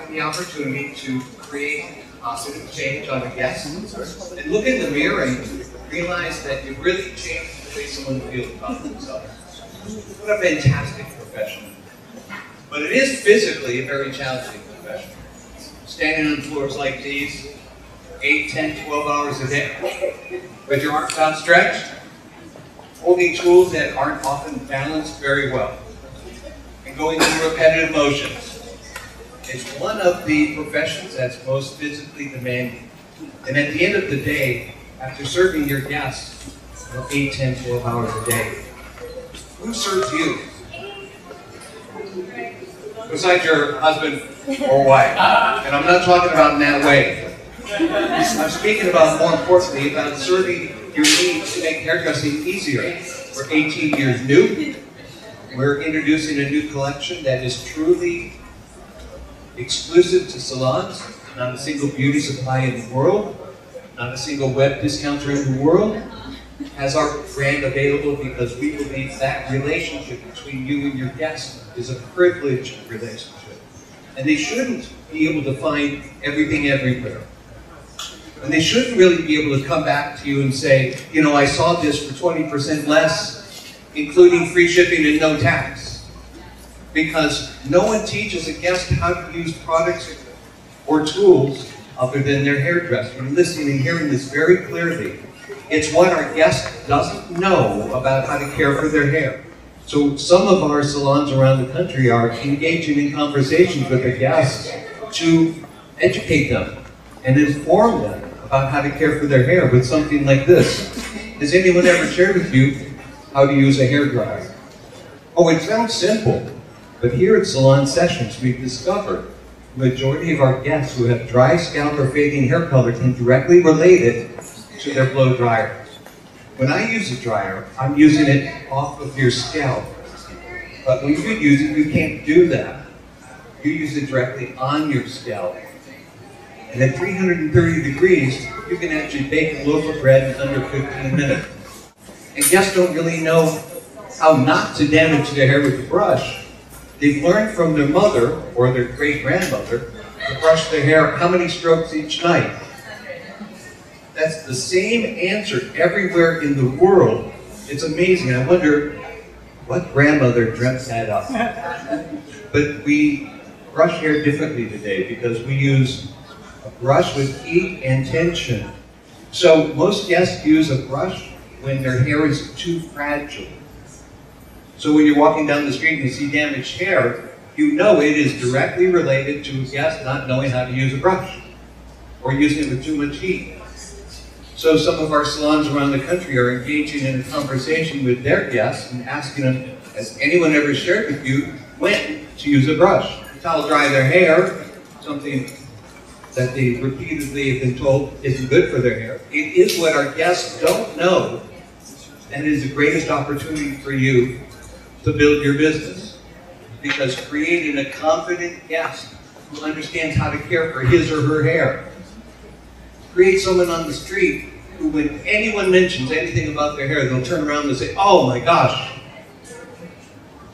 having the opportunity to create positive change on a guest and look in the mirror and realize that you really changed the way someone feels about themselves. What a fantastic profession. But it is physically a very challenging profession. Standing on floors like these, 8, 10, 12 hours a day, with your arms outstretched, holding tools that aren't often balanced very well, and going through repetitive motions. It's one of the professions that's most physically demanding. And at the end of the day, after serving your guests 8, 10, 12 hours a day, who serves you? Besides your husband or wife. And I'm not talking about in that way. I'm speaking about, more importantly, about serving your needs to make hairdressing easier. We're 18 years new. We're introducing a new collection that is truly exclusive to salons. Not a single beauty supply in the world, not a single web discounter in the world has our brand available, because we believe that relationship between you and your guest is a privileged relationship. And they shouldn't be able to find everything everywhere. And they shouldn't really be able to come back to you and say, you know, I saw this for 20% less, including free shipping and no tax. Because no one teaches a guest how to use products or tools other than their hairdresser. And listening and hearing this very clearly, it's what our guest doesn't know about how to care for their hair. So some of our salons around the country are engaging in conversations with their guests to educate them and inform them about how to care for their hair with something like this. Has anyone ever shared with you how to use a hairdryer? Oh, it sounds simple, but here at Salon Sessions, we've discovered the majority of our guests who have dry scalp or fading hair color can directly relate it to their blow dryer. When I use a dryer, I'm using it off of your scalp. But when you use it, you can't do that. You use it directly on your scalp. And at 330 degrees, you can actually bake a loaf of bread in under 15 minutes. And guests don't really know how not to damage their hair with a brush. They've learned from their mother or their great-grandmother to brush their hair how many strokes each night. That's the same answer everywhere in the world. It's amazing. I wonder what grandmother dreamt that up. But we brush hair differently today because we use a brush with heat and tension. So most guests use a brush when their hair is too fragile. So when you're walking down the street and you see damaged hair, you know it is directly related to a guest not knowing how to use a brush or using it with too much heat. So some of our salons around the country are engaging in a conversation with their guests and asking them, has anyone ever shared with you when to use a brush to towel dry their hair, something that they repeatedly have been told isn't good for their hair. It is what our guests don't know, and it is the greatest opportunity for you to build your business. Because creating a confident guest who understands how to care for his or her hair. Create someone on the street who, when anyone mentions anything about their hair, they'll turn around and say, oh my gosh,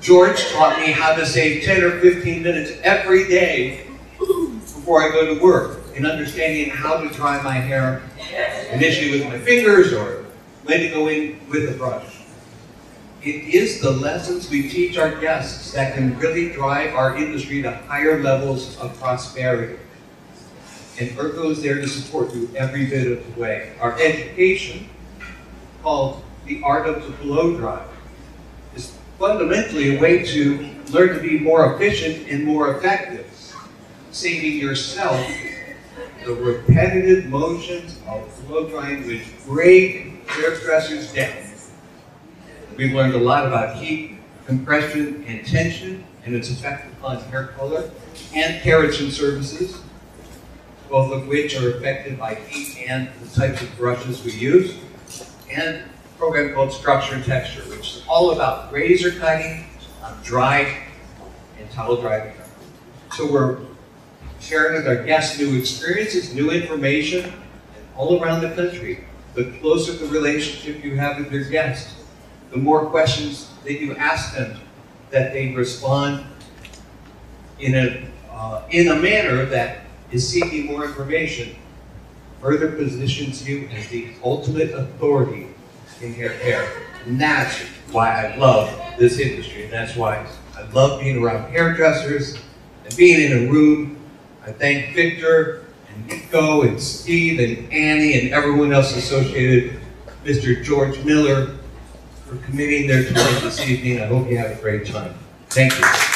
George taught me how to save 10 or 15 minutes every day before I go to work in understanding how to dry my hair, initially with my fingers or when to go in with a brush. It is the lessons we teach our guests that can really drive our industry to higher levels of prosperity. And ERGO is there to support you every bit of the way. Our education, called the Art of the Blow Dry, is fundamentally a way to learn to be more efficient and more effective, saving yourself the repetitive motions of blow drying which break hairdressers down. We've learned a lot about heat, compression, and tension, and its effect upon hair color, and keratin services, both of which are affected by heat and the types of brushes we use, and a program called Structure and Texture, which is all about razor cutting on dry and towel dry hair. So we're sharing with our guests new experiences, new information, all around the country. The closer the relationship you have with your guests, the more questions that you ask them, that they respond in a in a manner that is seeking more information further positions you as the ultimate authority in hair care. And that's why I love this industry. And that's why I love being around hairdressers and being in a room. I thank Victor and Nico and Steve and Annie and everyone else associated, Mr. George Miller, for committing their time this evening. I hope you have a great time. Thank you.